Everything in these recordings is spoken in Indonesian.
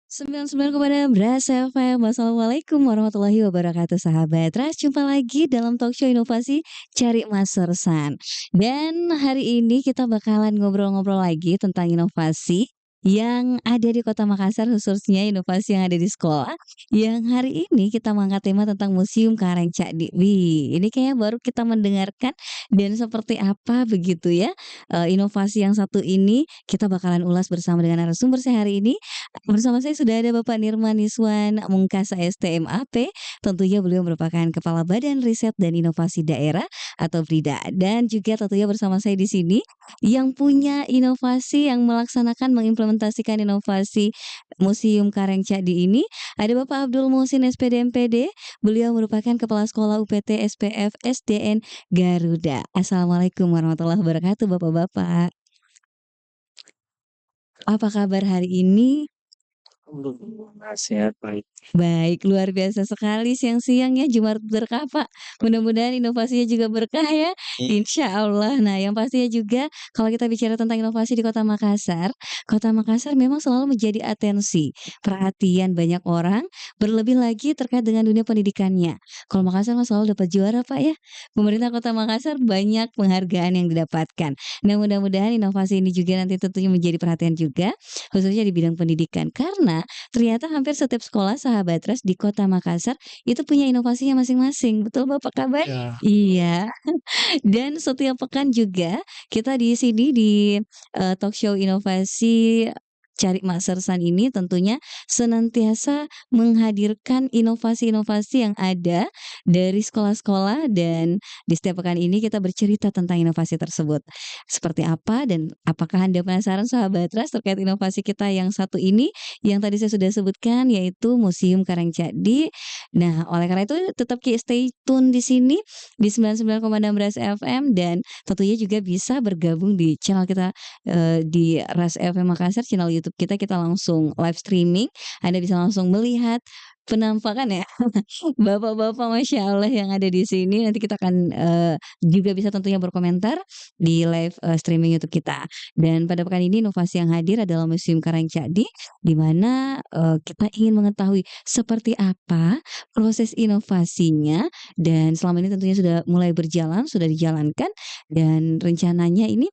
99,6 Brasa FM. Assalamualaikum warahmatullahi wabarakatuh sahabat Ras. Jumpa lagi dalam talkshow inovasi Cari Mas Sersan. Dan hari ini kita bakalan ngobrol-ngobrol lagi tentang inovasi yang ada di Kota Makassar, khususnya inovasi yang ada di sekolah. Yang hari ini kita mengangkat tema tentang Museum Karang Cakdi. Wih, ini kayaknya baru kita mendengarkan dan seperti apa begitu ya inovasi yang satu ini kita bakalan ulas bersama dengan narasumber saya hari ini. Bersama saya sudah ada Bapak Nirman Iswan Mungkasa STMAP. Tentunya beliau merupakan Kepala Badan Riset dan Inovasi Daerah atau BRIDA. Dan juga tentunya bersama saya di sini yang punya inovasi yang melaksanakan mengimplementasikan inovasi Museum Karang Cakdi ini ada Bapak Abdul Muhsin SPD MPD. Beliau merupakan Kepala Sekolah UPT SPF SDN Garuda. Assalamualaikum warahmatullahi wabarakatuh Bapak-bapak. Apa kabar hari ini? Alhamdulillah sehat baik. Baik, luar biasa sekali siang-siang ya Jumat berkah, Pak. Mudah-mudahan inovasinya juga berkah ya, insya Allah. Nah, yang pastinya juga kalau kita bicara tentang inovasi di Kota Makassar memang selalu menjadi atensi, perhatian banyak orang, berlebih lagi terkait dengan dunia pendidikannya. Kalau Makassar mah selalu dapat juara, Pak ya. Pemerintah Kota Makassar banyak penghargaan yang didapatkan. Nah, mudah-mudahan inovasi ini juga nanti tentunya menjadi perhatian juga, khususnya di bidang pendidikan. Karena ternyata hampir setiap sekolah sahabat Ras di Kota Makassar itu punya inovasinya masing-masing. Betul Bapak kabar? Ya, Iya. Dan setiap pekan juga kita di sini di talkshow inovasi Cari Mak Sersan ini tentunya senantiasa menghadirkan inovasi-inovasi yang ada dari sekolah-sekolah dan di setiap pekan ini kita bercerita tentang inovasi tersebut. Seperti apa dan apakah Anda penasaran sahabat Ras terkait inovasi kita yang satu ini yang tadi saya sudah sebutkan yaitu Museum Karangcakdi. Nah, oleh karena itu tetap stay tune di sini di 99,6 Ras FM dan tentunya juga bisa bergabung di channel kita di Ras FM Makassar, channel YouTube kita langsung live streaming. Anda bisa langsung melihat penampakan ya bapak-bapak Masya Allah yang ada di sini. Nanti kita akan juga bisa tentunya berkomentar di live streaming YouTube kita. Dan pada pekan ini inovasi yang hadir adalah Museum Karangcakdi di mana kita ingin mengetahui seperti apa proses inovasinya dan selama ini tentunya sudah mulai berjalan, sudah dijalankan dan rencananya ini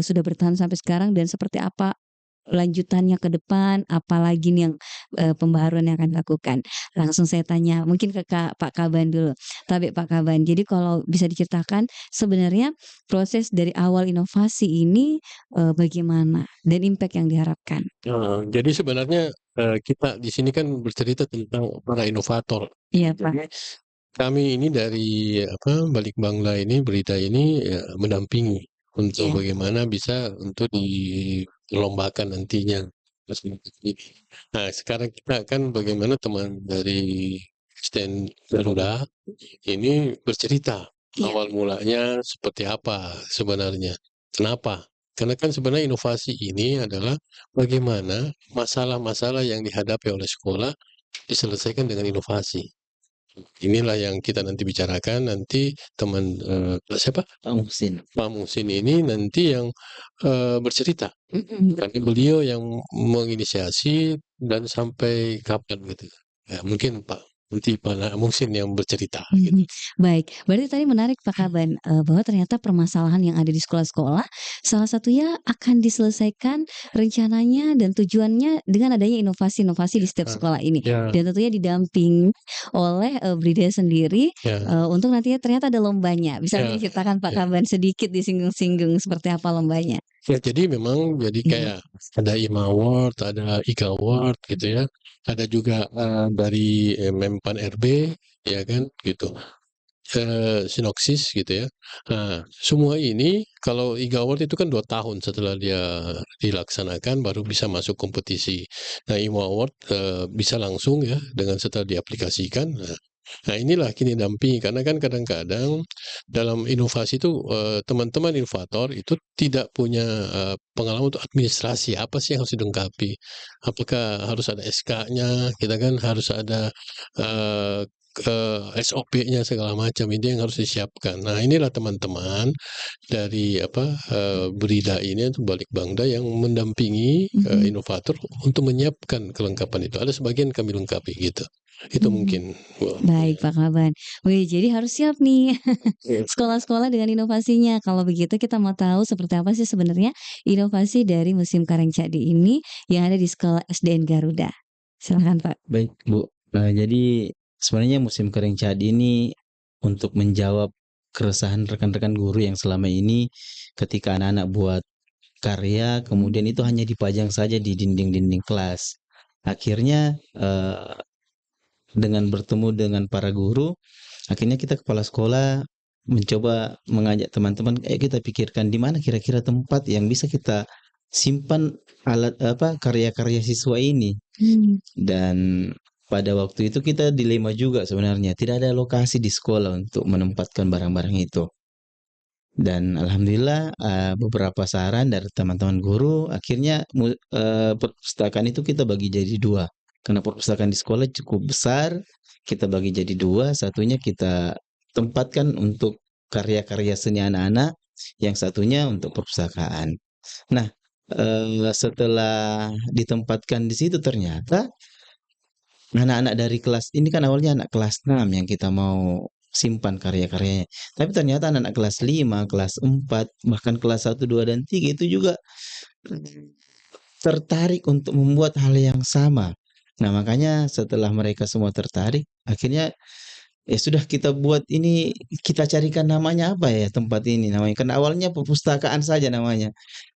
sudah bertahan sampai sekarang dan seperti apa lanjutannya ke depan, apalagi nih yang pembaharuan yang akan dilakukan. Langsung saya tanya, mungkin ke Pak Kaban dulu. Tapi Pak Kaban, jadi kalau bisa diceritakan sebenarnya proses dari awal inovasi ini bagaimana dan impact yang diharapkan? jadi sebenarnya kita di sini kan bercerita tentang para inovator. Iya Pak. Jadi kami ini dari Balik Bangla ini, Berita ini mendampingi untuk Iya. bagaimana bisa untuk dilombakan nantinya. Nah, sekarang kita kan bagaimana teman dari stand Garuda ini bercerita Iya. awal mulanya seperti apa sebenarnya. Kenapa? Karena kan sebenarnya inovasi ini adalah bagaimana masalah-masalah yang dihadapi oleh sekolah diselesaikan dengan inovasi. Inilah yang kita nanti bicarakan, nanti teman siapa? Pak Muhsin ini nanti yang bercerita. Karena beliau yang menginisiasi dan sampai kapan gitu. Ya, mungkin nanti Pak Muhsin yang bercerita gitu. Baik, berarti tadi menarik Pak Kaban, bahwa ternyata permasalahan yang ada di sekolah-sekolah, salah satunya akan diselesaikan rencananya dan tujuannya dengan adanya inovasi-inovasi di setiap sekolah ini. Ya, Dan tentunya didampingi oleh, BRIDA sendiri, ya, untuk nantinya ternyata ada lombanya. Bisa ya, diceritakan Pak ya. Kaban sedikit disinggung-singgung seperti apa lombanya? Ya, jadi memang jadi Iya. kayak ada IMA Award, ada IKA Award gitu ya. Ada juga dari Mempan RB, ya kan gitu. Sinoksis gitu ya. Nah, semua ini kalau IGA Award itu kan 2 tahun setelah dia dilaksanakan baru bisa masuk kompetisi. Nah, IMA Award bisa langsung ya dengan setelah diaplikasikan. Nah, inilah kini dampingi karena kan kadang-kadang dalam inovasi itu teman-teman inovator itu tidak punya pengalaman untuk administrasi, apa sih yang harus dilengkapi. Apakah harus ada SK-nya, kita kan harus ada SOP-nya segala macam, ini yang harus disiapkan. Nah, inilah teman-teman dari Brida ini atau Balitbangda yang mendampingi Mhm. inovator untuk menyiapkan kelengkapan itu. Ada sebagian kami lengkapi gitu. Itu Mmm. mungkin. Wah, Baik Pak Kaban. Wih, jadi harus siap nih iya. sekolah-sekolah dengan inovasinya. Kalau begitu kita mau tahu seperti apa sih sebenarnya inovasi dari Museum Karang Cadi ini yang ada di Sekolah SDN Garuda? Silakan Pak. Baik, Bu. Jadi sebenarnya musim kering Cadi ini untuk menjawab keresahan rekan-rekan guru yang selama ini ketika anak-anak buat karya, kemudian itu hanya dipajang saja di dinding-dinding kelas. Akhirnya dengan bertemu dengan para guru, akhirnya kita kepala sekolah mencoba mengajak teman-teman, kita pikirkan di mana kira-kira tempat yang bisa kita simpan karya-karya siswa ini. Mmm. Dan pada waktu itu kita dilema juga sebenarnya, tidak ada lokasi di sekolah untuk menempatkan barang-barang itu. Dan alhamdulillah, beberapa saran dari teman-teman guru, akhirnya perpustakaan itu kita bagi jadi 2. Karena perpustakaan di sekolah cukup besar, kita bagi jadi 2, satunya kita tempatkan untuk karya-karya seni anak-anak, yang satunya untuk perpustakaan. Nah, setelah ditempatkan di situ ternyata anak-anak dari kelas ini kan awalnya anak kelas 6 yang kita mau simpan karya-karyanya. Tapi ternyata anak-anak kelas 5, kelas 4, bahkan kelas 1, 2, dan 3 itu juga tertarik untuk membuat hal yang sama. Nah, makanya setelah mereka semua tertarik, akhirnya ya sudah kita buat ini, kita carikan namanya apa ya tempat ini namanya. Kan awalnya perpustakaan saja namanya.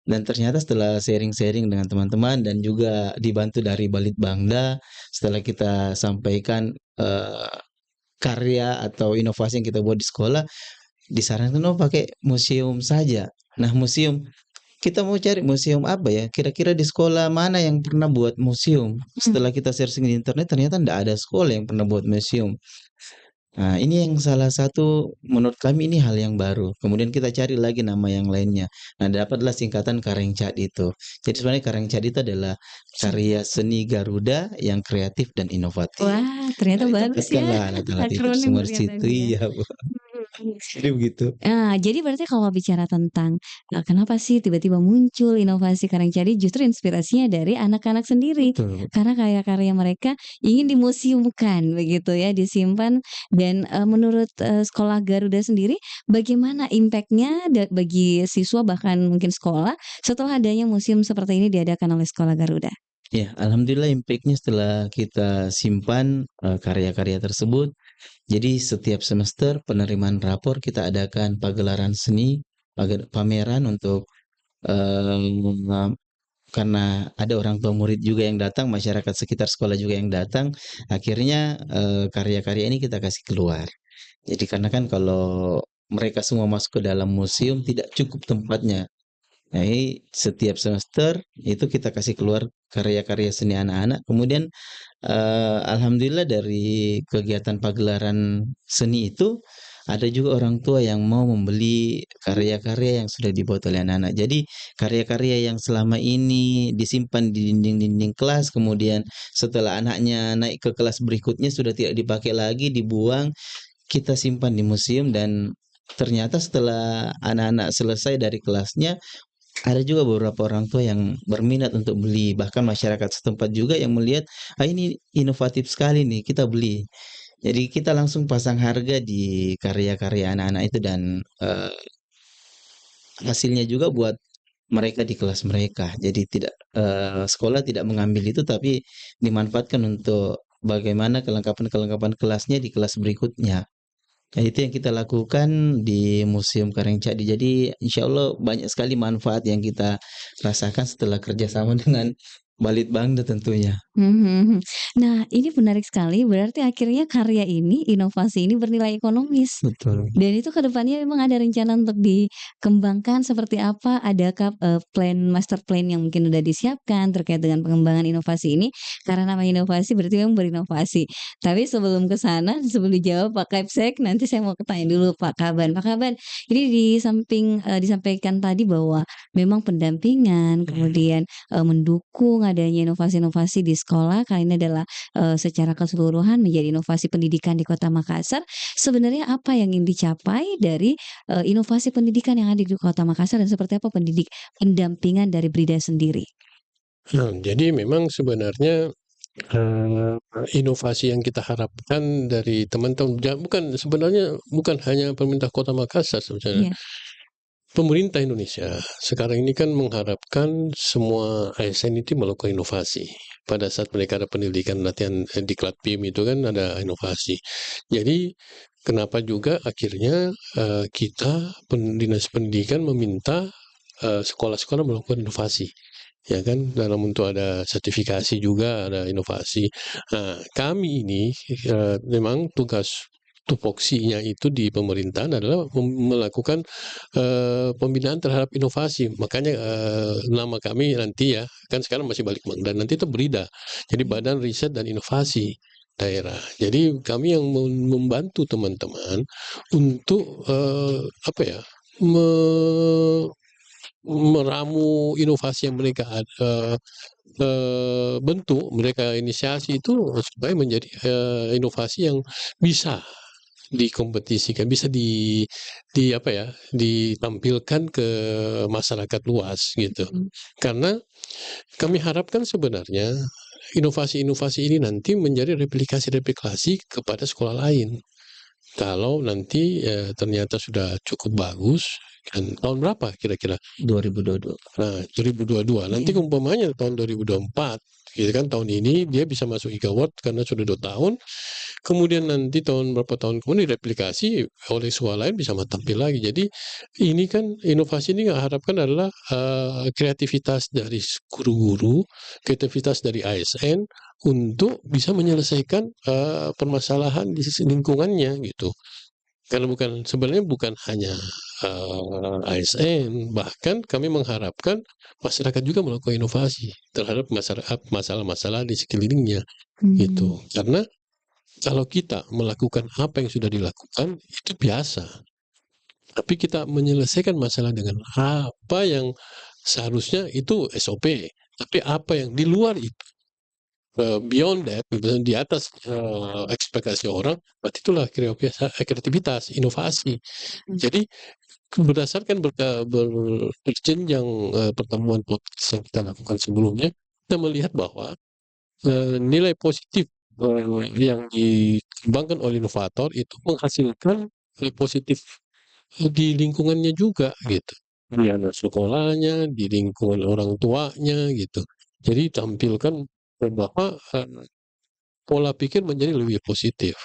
Dan ternyata setelah sharing-sharing dengan teman-teman dan juga dibantu dari Balitbangda, setelah kita sampaikan karya atau inovasi yang kita buat di sekolah, disarankan oh pakai museum saja. Nah, museum kita mau cari museum apa ya? Kira-kira di sekolah mana yang pernah buat museum? Mmm. Setelah kita searching di internet ternyata tidak ada sekolah yang pernah buat museum. Nah, ini yang salah satu menurut kami ini hal yang baru. Kemudian kita cari lagi nama yang lainnya. Nah, dapatlah singkatan Karengcad itu. Jadi sebenarnya Karengcad itu adalah karya seni Garuda yang kreatif dan inovatif. Wah, Nah, ternyata bagus ya ditempatkanlah alat-alat itu akronim semua di ternyata situ. ini ya. Iya, Bu. Mhm. Jadi begitu. Jadi berarti kalau bicara tentang, kenapa sih tiba-tiba muncul inovasi Karangcadi justru inspirasinya dari anak-anak sendiri. Betul. Karena karya-karya mereka ingin dimuseumkan begitu ya, disimpan dan, menurut, Sekolah Garuda sendiri bagaimana impact-nya bagi siswa bahkan mungkin sekolah setelah adanya museum seperti ini diadakan oleh Sekolah Garuda? Ya, alhamdulillah impact-nya setelah kita simpan, karya-karya tersebut, jadi setiap semester penerimaan rapor kita adakan pagelaran seni, pameran untuk, eee, karena ada orang tua murid juga yang datang, masyarakat sekitar sekolah juga yang datang, akhirnya, karya-karya ini kita kasih keluar. Jadi karena kan kalau mereka semua masuk ke dalam museum tidak cukup tempatnya. Nah, ini setiap semester itu kita kasih keluar karya-karya seni anak-anak. Kemudian, alhamdulillah dari kegiatan pagelaran seni itu, ada juga orang tua yang mau membeli karya-karya yang sudah dibuat oleh anak-anak. Jadi, karya-karya yang selama ini disimpan di dinding-dinding kelas, kemudian setelah anaknya naik ke kelas berikutnya sudah tidak dipakai lagi, dibuang, kita simpan di museum dan ternyata setelah anak-anak selesai dari kelasnya, ada juga beberapa orang tua yang berminat untuk beli, bahkan masyarakat setempat juga yang melihat, "Ah, ini inovatif sekali nih, kita beli." Jadi kita langsung pasang harga di karya-karya anak-anak itu dan, hasilnya juga buat mereka di kelas mereka. Jadi tidak sekolah tidak mengambil itu, tapi dimanfaatkan untuk bagaimana kelengkapan-kelengkapan kelasnya di kelas berikutnya. Nah, itu yang kita lakukan di Museum Karangcadi. Jadi insya Allah banyak sekali manfaat yang kita rasakan setelah kerjasama dengan Balitbangda tentunya. Mhm. Nah, ini menarik sekali, berarti akhirnya karya ini, inovasi ini bernilai ekonomis. Betul. Dan itu ke depannya memang ada rencana untuk dikembangkan seperti apa? Adakah, master plan yang mungkin udah disiapkan terkait dengan pengembangan inovasi ini? Karena namanya inovasi berarti memang berinovasi. Tapi sebelum ke sana, sebelum dijawab Pak Kepsek, nanti saya mau tanya dulu Pak Kaban. Pak Kaban, ini di samping, disampaikan tadi bahwa memang pendampingan, kemudian, mendukung mendukung adanya inovasi-inovasi di sekolah, kali ini adalah, secara keseluruhan menjadi inovasi pendidikan di Kota Makassar. Sebenarnya apa yang ingin dicapai dari, inovasi pendidikan yang ada di Kota Makassar dan seperti apa pendampingan dari Brida sendiri? Nah, jadi memang sebenarnya inovasi yang kita harapkan dari teman-teman bukan sebenarnya bukan hanya pemerintah Kota Makassar sebenarnya. Iya. Pemerintah Indonesia sekarang ini kan mengharapkan semua ASN itu melakukan inovasi. Pada saat mereka ada pendidikan latihan diklat PIM itu kan ada inovasi. Jadi kenapa juga akhirnya kita Dinas Pendidikan meminta sekolah-sekolah melakukan inovasi. Ya kan, dalam bentuk ada sertifikasi juga, ada inovasi. Nah, kami ini memang tugas tupoksinya itu di pemerintahan adalah melakukan pembinaan terhadap inovasi. Makanya nama kami nanti ya, kan sekarang masih Balikbang dan nanti itu BRIDA. Jadi Badan Riset dan Inovasi Daerah. Jadi kami yang membantu teman-teman untuk apa ya, meramu inovasi yang mereka bentuk, mereka inisiasi itu supaya menjadi inovasi yang bisa dikompetisikan, bisa apa ya, ditampilkan ke masyarakat luas gitu. Karena kami harapkan sebenarnya inovasi-inovasi ini nanti menjadi replikasi-replikasi kepada sekolah lain. Kalau nanti ternyata sudah cukup bagus, kan tahun berapa kira-kira? 2022. Nah, 2022. Nanti Iya. umpamanya tahun 2024, gitu kan, tahun ini dia bisa masuk IKA Award karena sudah 2 tahun, kemudian nanti berapa tahun kemudian direplikasi oleh sekolah lain bisa tampil lagi. Jadi ini kan inovasi ini harapkan adalah kreativitas dari guru-guru, kreativitas dari ASN untuk bisa menyelesaikan permasalahan di sisi lingkungannya gitu. Karena sebenarnya bukan hanya ASN, bahkan kami mengharapkan masyarakat juga melakukan inovasi terhadap masalah-masalah di sekelilingnya gitu. Karena kalau kita melakukan apa yang sudah dilakukan itu biasa. Tapi kita menyelesaikan masalah dengan apa yang seharusnya itu SOP. Tapi apa yang di luar itu, beyond that, di atas ekspektasi orang, berarti itulah kreativitas, inovasi. Jadi berdasarkan berjenjang pertemuan podcast yang kita lakukan sebelumnya, kita melihat bahwa nilai positif yang dikembangkan oleh inovator itu menghasilkan nilai positif di lingkungannya juga gitu. Di anak sekolahnya, di lingkungan orang tuanya gitu. Jadi tampilkan bahwa pola pikir menjadi lebih positif.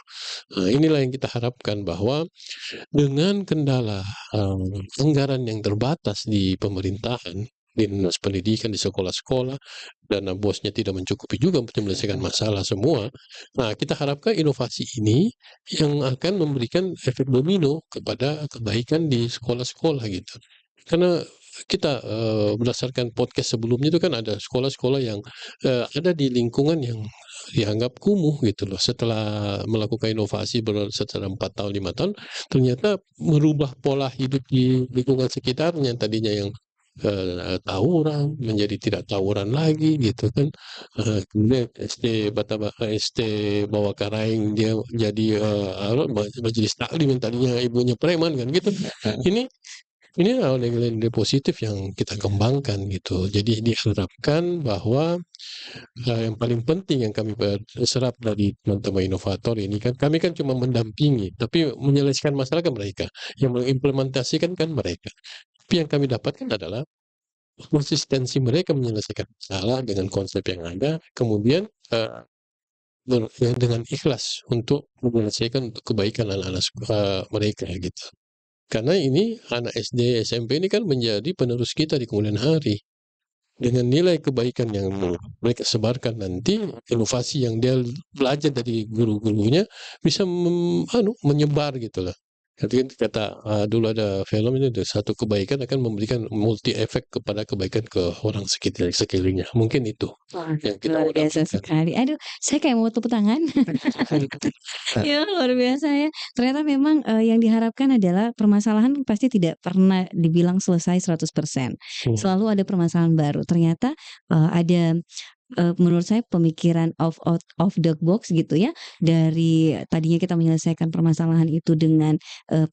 Nah, inilah yang kita harapkan bahwa dengan kendala anggaran yang terbatas di pemerintahan, di dinas pendidikan, di sekolah-sekolah, dana bosnya tidak mencukupi juga untuk menyelesaikan masalah semua. Nah, kita harapkan inovasi ini yang akan memberikan efek domino kepada kebaikan di sekolah-sekolah gitu. Karena kita berdasarkan podcast sebelumnya itu kan ada sekolah-sekolah yang ada di lingkungan yang dianggap kumuh gitu loh. Setelah melakukan inovasi setelah 4 tahun, 5 tahun, ternyata merubah pola hidup di lingkungan sekitarnya. Tadinya yang tawuran menjadi tidak tawuran lagi gitu kan. Kemudian SD Bawah Karaeng dia jadi majelis taklim yang tadinya ibunya preman kan gitu. Ini adalah nilai-nilai positif yang kita kembangkan gitu. Jadi diharapkan bahwa yang paling penting yang kami serap dari teman-teman inovator ini kan, kami kan cuma mendampingi, tapi menyelesaikan masalah kan mereka, yang mengimplementasikan kan mereka. Tapi yang kami dapatkan adalah konsistensi mereka menyelesaikan masalah dengan konsep yang ada, kemudian dengan ikhlas untuk menyelesaikan untuk kebaikan anak-anak mereka gitu. Karena ini anak SD, SMP ini kan menjadi penerus kita di kemudian hari. Dengan nilai kebaikan yang mereka sebarkan nanti, inovasi yang dia belajar dari guru-gurunya bisa menyebar gitu lah. Nanti kan kata dulu ada film itu tuh, satu kebaikan akan memberikan multi efek kepada kebaikan ke orang sekelilingnya. Mungkin itu Wah, yang kita luar mau biasa dapatkan. sekali. Aduh, saya kayak mau tepuk tangan. Eee, Ya, luar biasa ya. Ternyata memang, yang diharapkan adalah permasalahan pasti tidak pernah dibilang selesai 100%. Hmm. Selalu ada permasalahan baru. Ternyata, ada, menurut saya pemikiran out of the box gitu ya, dari tadinya kita menyelesaikan permasalahan itu dengan,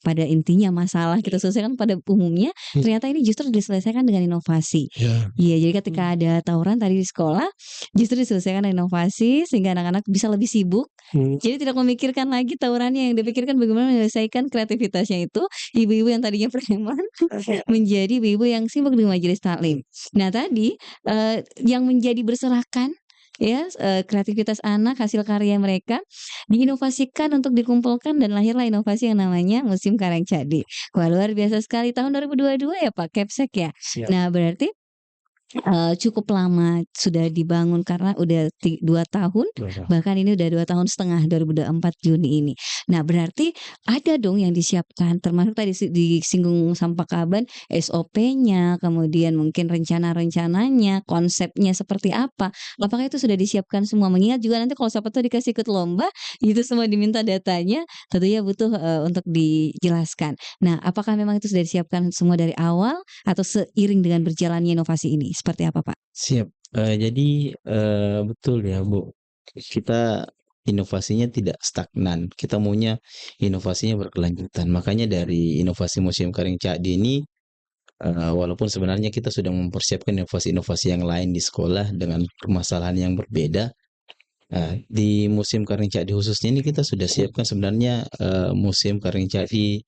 pada intinya masalah kita selesaikan pada umumnya, Hmm. ternyata ini justru diselesaikan dengan inovasi. Ya. Iya, jadi ketika ada tawuran tadi di sekolah, justru diselesaikan dengan inovasi sehingga anak-anak bisa lebih sibuk, Hmm. jadi tidak memikirkan lagi tawurannya, yang dipikirkan bagaimana menyelesaikan kreativitasnya itu, ibu-ibu yang tadinya preman menjadi ibu-ibu yang sibuk di majelis taklim. Nah tadi, yang menjadi berserakan ya, kreativitas anak, hasil karya mereka diinovasikan untuk dikumpulkan dan lahirlah inovasi yang namanya Museum Karang Cadi. Wah luar biasa sekali tahun 2022 ya Pak Kepsek ya? Siap. Nah berarti cukup lama sudah dibangun karena udah 2 tahun, Betul. bahkan ini udah 2,5 tahun, 2024 Juni ini. Nah, berarti ada dong yang disiapkan, termasuk tadi disinggung sama Pak Kaban, SOP-nya, kemudian mungkin rencana-rencananya, konsepnya seperti apa. Apakah itu sudah disiapkan semua? Mengingat juga nanti kalau siapa tahu dikasih ikut lomba, itu semua diminta datanya, tentunya butuh, untuk dijelaskan. Nah, apakah memang itu sudah disiapkan semua dari awal atau seiring dengan berjalannya inovasi ini? Seperti apa, Pak? Siap, jadi, betul ya, Bu, kita inovasinya tidak stagnan, kita maunya inovasinya berkelanjutan. Makanya dari inovasi Museum Karing Cakdi ini, walaupun sebenarnya kita sudah mempersiapkan inovasi-inovasi yang lain di sekolah dengan permasalahan yang berbeda, di Museum Karing Cakdi khususnya ini kita sudah siapkan sebenarnya, Museum Karing Cakdi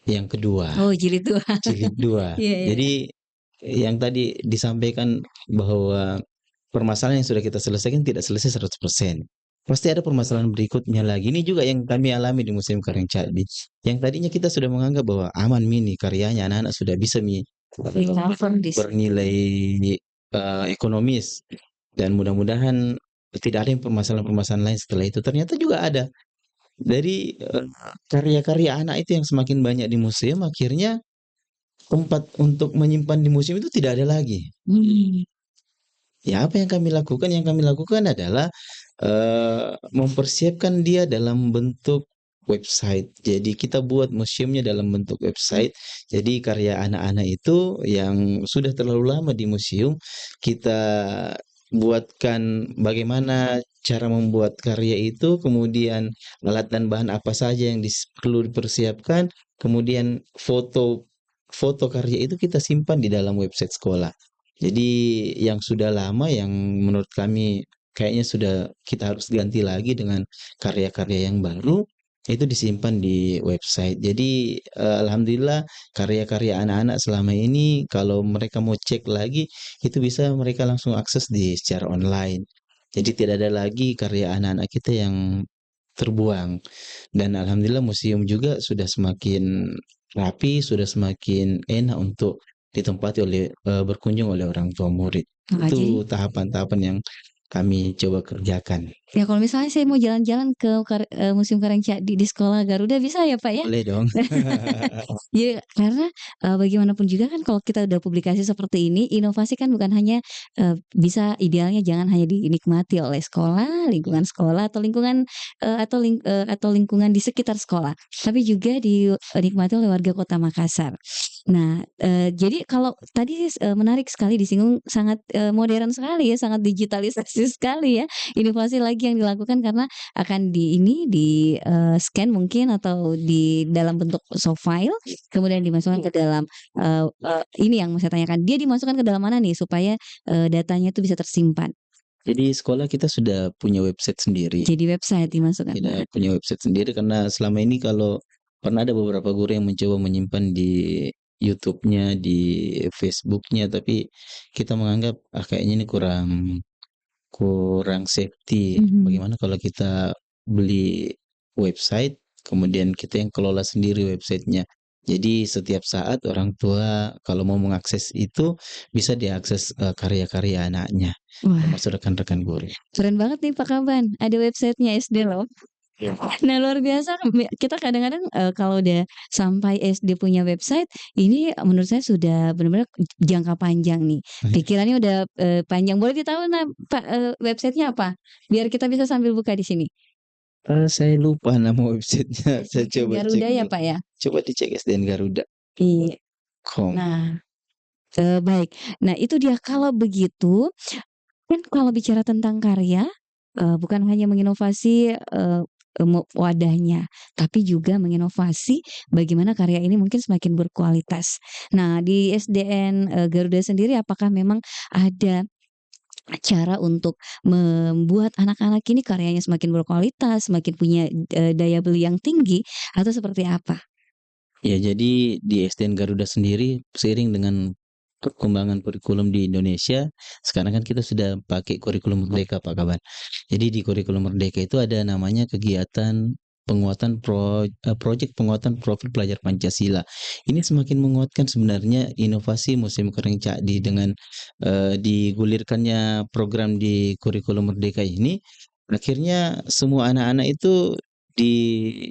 yang kedua. Oh, jilid 2. Jilid 2. Iya iya. Jadi yang tadi disampaikan bahwa permasalahan yang sudah kita selesaikan tidak selesai 100%. Pasti ada permasalahan berikutnya lagi. Ini juga yang kami alami di Museum Karang Cakdi. Yang tadinya kita sudah menganggap bahwa aman nih karyanya, anak-anak sudah bisa Cover dis bernilai ekonomis dan mudah-mudahan tidak ada yang permasalahan-permasalahan lain setelah itu. Ternyata juga ada. Dari karya-karya anak itu yang semakin banyak di museum akhirnya tempat untuk menyimpan di museum itu tidak ada lagi. hmm. Ya apa yang kami lakukan? Yang kami lakukan adalah, mempersiapkan dia dalam bentuk website. Jadi kita buat museumnya dalam bentuk website. Jadi karya anak-anak itu yang sudah terlalu lama di museum, kita buatkan bagaimana cara membuat karya itu, kemudian alat dan bahan apa saja yang perlu dipersiapkan, kemudian foto foto karya itu kita simpan di dalam website sekolah. Jadi yang sudah lama yang menurut kami kayaknya sudah kita harus ganti lagi dengan karya-karya yang baru, itu disimpan di website. Jadi, alhamdulillah karya-karya anak-anak selama ini kalau mereka mau cek lagi, itu bisa mereka langsung akses secara online. Jadi tidak ada lagi karya anak-anak kita yang terbuang. Dan alhamdulillah museum juga sudah semakin rapi, sudah semakin enak untuk ditempati berkunjung oleh orang tua murid. Wah, jadi Itu tahapan-tahapan yang kami coba kerjakan. ya kalau misalnya saya mau jalan-jalan ke Museum Karang Cakdi di sekolah Garuda bisa ya, Pak, ya? Boleh dong. Ya, karena, bagaimanapun juga kan kalau kita udah publikasi seperti ini, inovasi kan bukan hanya, bisa idealnya jangan hanya dinikmati oleh sekolah, atau lingkungan, atau lingkungan di sekitar sekolah, tapi juga dinikmati oleh warga Kota Makassar. Nah, jadi kalau tadi, menarik sekali disinggung sangat, modern sekali ya, sangat digitalisasi sekali ya, inovasi lagi yang dilakukan karena akan scan mungkin atau di dalam bentuk soft file, kemudian dimasukkan ke dalam, ini yang mau saya tanyakan, dia dimasukkan ke dalam mana nih supaya, datanya itu bisa tersimpan? Jadi sekolah kita sudah punya website sendiri. Jadi website dimasukkan, Tidak punya website sendiri karena selama ini kalau pernah ada beberapa guru yang mencoba menyimpan di YouTube-nya, di Facebook-nya, tapi kita menganggap, kayaknya ini kurang kurang safety. Mhm. Bagaimana kalau kita beli website, kemudian kita yang kelola sendiri websitenya. Jadi setiap saat orang tua kalau mau mengakses itu, bisa diakses, karya-karya anaknya, Wah, termasuk rekan-rekan guru. keren banget nih Pak Kaban, ada websitenya SD loh. Iya. Nah, luar biasa kita kadang-kadang, kalau udah sampai SD punya website, ini menurut saya sudah benar-benar jangka panjang nih. Pikirannya udah, panjang. Boleh ditahu Pak, website-nya apa? Biar kita bisa sambil buka di sini. Saya lupa nama websitenya, saya SDN coba cek Garuda ya, dulu. Pak, ya? Coba dicek Iya. sdngaruda.com. Nah, baik. Nah, itu dia kalau begitu, kan kalau bicara tentang karya, bukan hanya menginovasi, wadahnya, tapi juga menginovasi bagaimana karya ini mungkin semakin berkualitas. Nah, di SDN, Garuda sendiri apakah memang ada cara untuk membuat anak-anak ini karyanya semakin berkualitas, semakin punya, daya beli yang tinggi, atau seperti apa? Ya, jadi di SDN Garuda sendiri seiring dengan perkembangan kurikulum di Indonesia, sekarang kan kita sudah pakai kurikulum merdeka, Pak Kaban. Jadi di kurikulum merdeka itu ada namanya kegiatan projek penguatan profil pelajar Pancasila. Ini semakin menguatkan sebenarnya inovasi Museum Kering Cakdi dengan digulirkannya program di kurikulum merdeka ini, akhirnya semua anak-anak itu di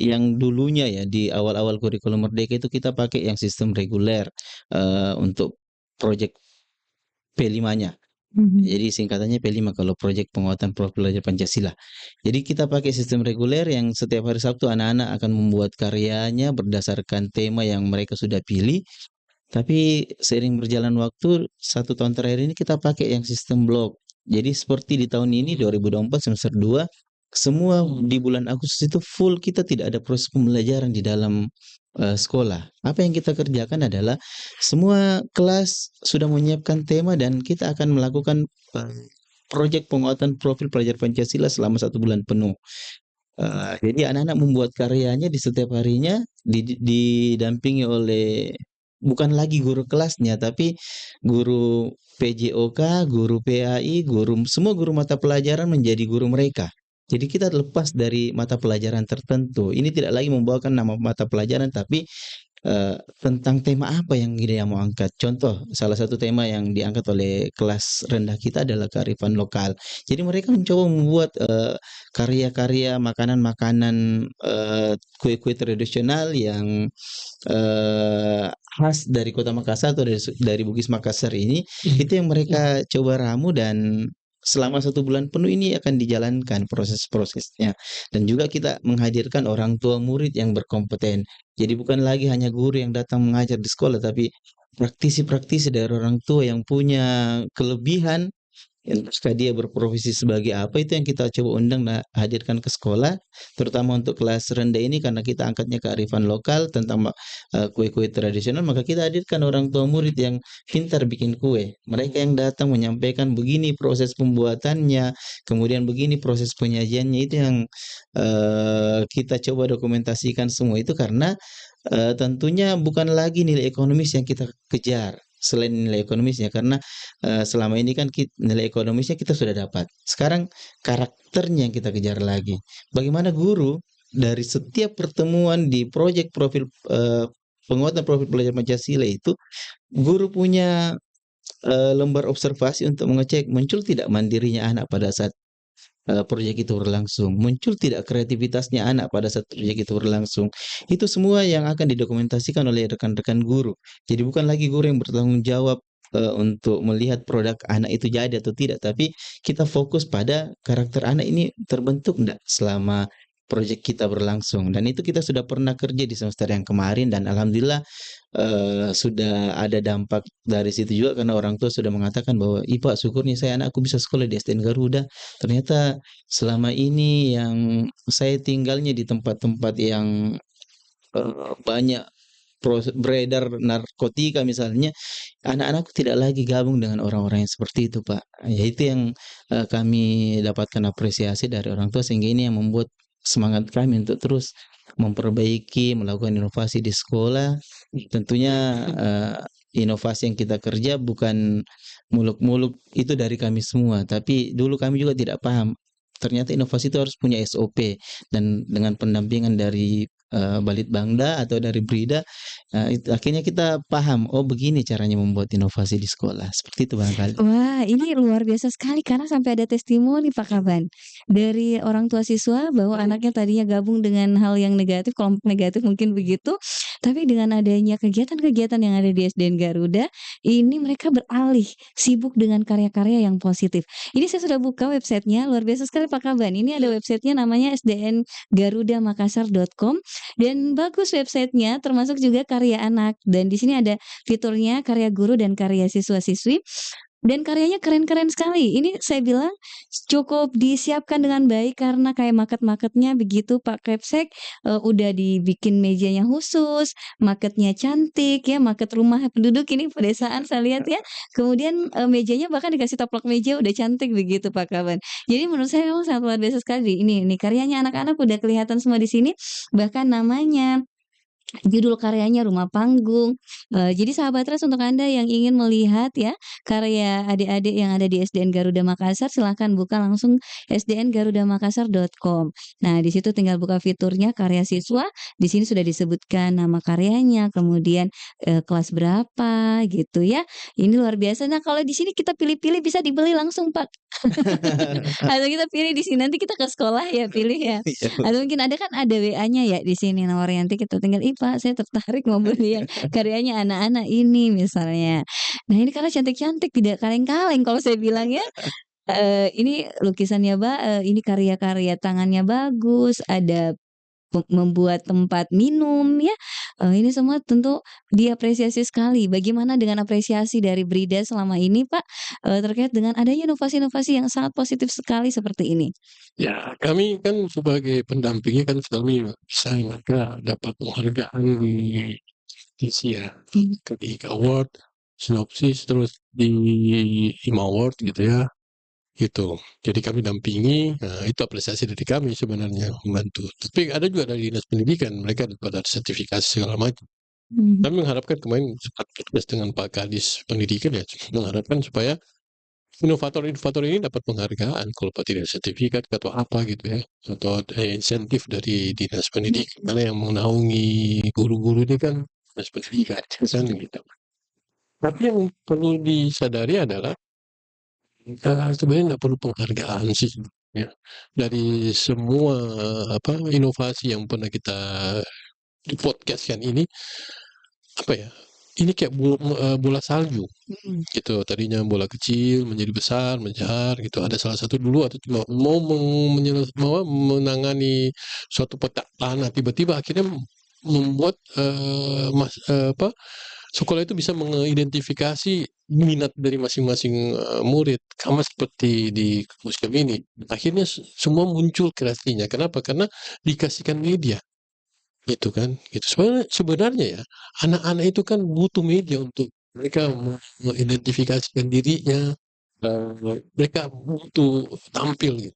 yang dulunya ya di awal-awal kurikulum merdeka itu kita pakai yang sistem reguler untuk projek P5-nya. Mhm. Jadi singkatannya P5 kalau projek penguatan profil pelajar Pancasila. Jadi kita pakai sistem reguler yang setiap hari Sabtu anak-anak akan membuat karyanya berdasarkan tema yang mereka sudah pilih. Tapi seiring berjalan waktu, 1 tahun terakhir ini kita pakai yang sistem blok. Jadi seperti di tahun ini 2024 semester 2, semua di bulan Agustus itu full kita tidak ada proses pembelajaran di dalam sekolah. Apa yang kita kerjakan adalah semua kelas sudah menyiapkan tema dan kita akan melakukan proyek penguatan profil pelajar Pancasila selama 1 bulan penuh. Jadi anak-anak membuat karyanya di setiap harinya didampingi oleh bukan lagi guru kelasnya, tapi guru PJOK, guru PAI, semua guru mata pelajaran menjadi guru mereka. Jadi kita lepas dari mata pelajaran tertentu. Ini tidak lagi membawakan nama mata pelajaran, tapi tentang tema apa yang dia mau angkat. Contoh, salah satu tema yang diangkat oleh kelas rendah kita adalah kearifan lokal. Jadi mereka mencoba membuat karya-karya makanan-makanan, kue-kue tradisional yang khas dari Kota Makassar atau dari Bugis Makassar ini, itu yang mereka coba ramu dan selama 1 bulan penuh ini akan dijalankan proses-prosesnya. Dan juga kita menghadirkan orang tua murid yang berkompeten. Jadi bukan lagi hanya guru yang datang mengajar di sekolah, tapi praktisi-praktisi dari orang tua yang punya kelebihan entahkah dia berprofesi sebagai apa itu yang kita coba undang hadirkan ke sekolah, terutama untuk kelas rendah ini karena kita angkatnya kearifan lokal tentang kue-kue tradisional, maka kita hadirkan orang tua murid yang pintar bikin kue. Mereka yang datang menyampaikan begini proses pembuatannya, kemudian begini proses penyajiannya, itu yang kita coba dokumentasikan semua itu karena tentunya bukan lagi nilai ekonomis yang kita kejar. Selain nilai ekonomisnya, karena selama ini kan nilai ekonomisnya kita sudah dapat. Sekarang karakternya yang kita kejar lagi. Bagaimana guru dari setiap pertemuan di proyek penguatan profil pelajar Pancasila itu, guru punya lembar observasi untuk mengecek muncul tidak mandirinya anak pada saat proyek itu berlangsung, muncul tidak kreativitasnya anak pada saat proyek itu berlangsung. Itu semua yang akan didokumentasikan oleh rekan-rekan guru. Jadi bukan lagi guru yang bertanggung jawab untuk melihat produk anak itu jadi atau tidak, tapi kita fokus pada karakter anak ini terbentuk enggak selama proyek kita berlangsung. Dan itu kita sudah pernah kerja di semester yang kemarin dan alhamdulillah sudah ada dampak dari situ juga karena orang tua sudah mengatakan bahwa, "Ih Pak, syukurnya anakku bisa sekolah di SDN Garuda. Ternyata selama ini yang saya tinggalnya di tempat-tempat yang banyak beredar narkotika misalnya, anak-anakku tidak lagi gabung dengan orang-orang yang seperti itu, Pak." Ya itu yang kami dapatkan apresiasi dari orang tua sehingga ini yang membuat semangat kami untuk terus memperbaiki, melakukan inovasi di sekolah. Tentunya inovasi yang kita kerja bukan muluk-muluk itu dari kami semua, tapi dulu kami juga tidak paham. Ternyata inovasi itu harus punya SOP dan dengan pendampingan dari Balitbangda atau dari Brida, itu akhirnya kita paham, oh begini caranya membuat inovasi di sekolah, seperti itu barangkali. Wah, ini luar biasa sekali karena sampai ada testimoni Pak Kaban dari orang tua siswa bahwa anaknya tadinya gabung dengan hal yang negatif, kelompok negatif mungkin begitu, tapi dengan adanya kegiatan-kegiatan yang ada di SDN Garuda, ini mereka beralih sibuk dengan karya-karya yang positif. Ini saya sudah buka websitenya, luar biasa sekali Pak Kaban. Ini ada websitenya namanya sdngarudamakassar.com dan bagus websitenya, termasuk juga karya anak. Dan di sini ada fiturnya karya guru dan karya siswa-siswi. Dan karyanya keren-keren sekali. Ini saya bilang cukup disiapkan dengan baik karena kayak market-market-nya begitu Pak Kepsek, udah dibikin mejanya khusus, market-nya cantik ya, market rumah penduduk ini pedesaan saya lihat ya. Kemudian, mejanya bahkan dikasih taplak meja udah cantik begitu Pak Kaban. Jadi menurut saya memang sangat luar biasa sekali. Ini karyanya anak-anak udah kelihatan semua di sini, bahkan namanya, judul karyanya Rumah Panggung. Jadi sahabat Trust untuk Anda yang ingin melihat ya, karya adik-adik yang ada di SDN Garuda Makassar, silahkan buka langsung sdngarudamakassar.com. Nah, di situ tinggal buka fiturnya karya siswa, di sini sudah disebutkan nama karyanya, kemudian, kelas berapa gitu ya. Ini luar biasa. Nah, kalau di sini kita pilih-pilih bisa dibeli langsung, Pak. Atau kita pilih di sini, nanti kita ke sekolah ya pilih ya. Iya, Atau mungkin ada kan ada WA-nya ya di sini nomornya, nanti kita tinggal, "Ih Pak, saya tertarik mau beli yang karyanya anak-anak ini," misalnya. Nah ini karena cantik-cantik, tidak kaleng-kaleng kalau saya bilang ya. Ini lukisannya ini karya-karya tangannya bagus, ada membuat tempat minum ya, ini semua tentu diapresiasi sekali. Bagaimana dengan apresiasi dari Brida selama ini Pak, terkait dengan adanya inovasi-inovasi yang sangat positif sekali seperti ini? Ya, kami kan sebagai pendampingnya kan kami bisa mereka dapat penghargaan di ya, di Award, Sinopsis, terus di IMA Award gitu ya, gitu. Jadi kami dampingi, nah itu apresiasi dari kami sebenarnya membantu. Tapi ada juga dari Dinas Pendidikan, mereka dapat sertifikasi segala macam. Mhm. Kami mengharapkan kemarin sempat podcast dengan Pak Kadis Pendidikan ya, mengharapkan supaya inovator-inovator ini dapat penghargaan, kalau tidak sertifikat atau apa gitu ya, atau insentif dari Dinas Pendidikan. Karena yang menaungi guru-guru ini kan Dinas Pendidikan, kan gitu. Tapi yang perlu disadari adalah sebenarnya nggak perlu penghargaan sih ya. Dari semua inovasi yang pernah kita di podcast kan ini, apa ya, ini kayak bola salju. Mhm. Gitu, tadinya bola kecil menjadi besar, menjar gitu. Ada salah satu dulu atau cuma mau mau menangani suatu petak tanah, tiba-tiba akhirnya membuat, sekolah itu bisa mengidentifikasi minat dari masing-masing, murid, sama seperti di kampus kami ini. Akhirnya semua muncul kreasinya, kenapa? Karena dikasihkan media, gitu kan, gitu. Sebenarnya ya, anak-anak itu kan butuh media untuk mereka mengidentifikasikan dirinya, mereka butuh tampil gitu.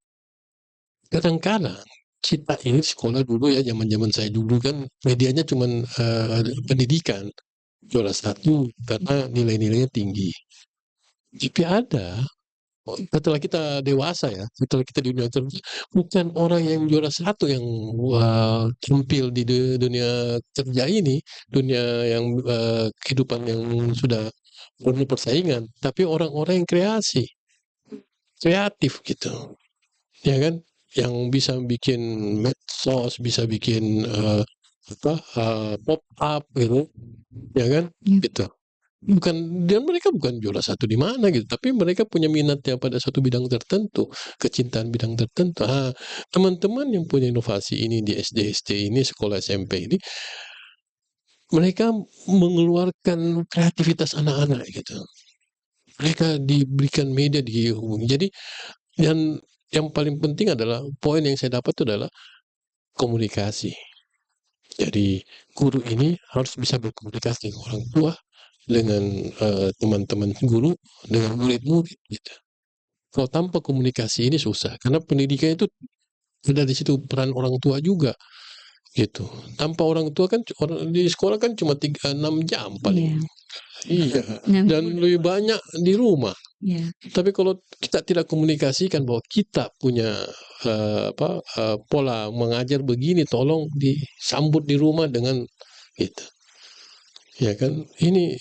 Kadang-kadang kita ini sekolah dulu ya, zaman-zaman saya dulu kan medianya cuman, pendidikan, juara 1 karena nilai-nilainya tinggi. Tapi ada, setelah kita dewasa ya, setelah kita di dunia kerja, bukan orang yang juara 1 yang, tampil di dunia kerja ini, dunia yang, kehidupan yang sudah penuh persaingan, tapi orang-orang yang kreatif gitu, ya kan? Yang bisa bikin medsos, bisa bikin, pop up gitu, ya kan? Iya. Gitu. Dan mereka bukan juara 1 di mana gitu, tapi mereka punya minatnya pada satu bidang tertentu, kecintaan bidang tertentu. Teman-teman yang punya inovasi ini di SD ini, sekolah SMP ini, mereka mengeluarkan kreativitas anak-anak gitu. Mereka diberikan media, dihubungi. Jadi dan yang paling penting adalah poin yang saya dapat itu adalah komunikasi. Jadi guru ini harus bisa berkomunikasi dengan orang tua, dengan, teman-teman guru, dengan murid-murid gitu. Kalau tanpa komunikasi ini susah, karena pendidikan itu ada di situ peran orang tua juga, gitu. Tanpa orang tua kan orang di sekolah kan cuma 6 jam paling. Iya. Iya, Nah dan lebih banyak di rumah. Iya. Tapi kalau kita tidak komunikasikan bahwa kita punya, pola mengajar begini, tolong disambut di rumah dengan gitu. Ya kan, ini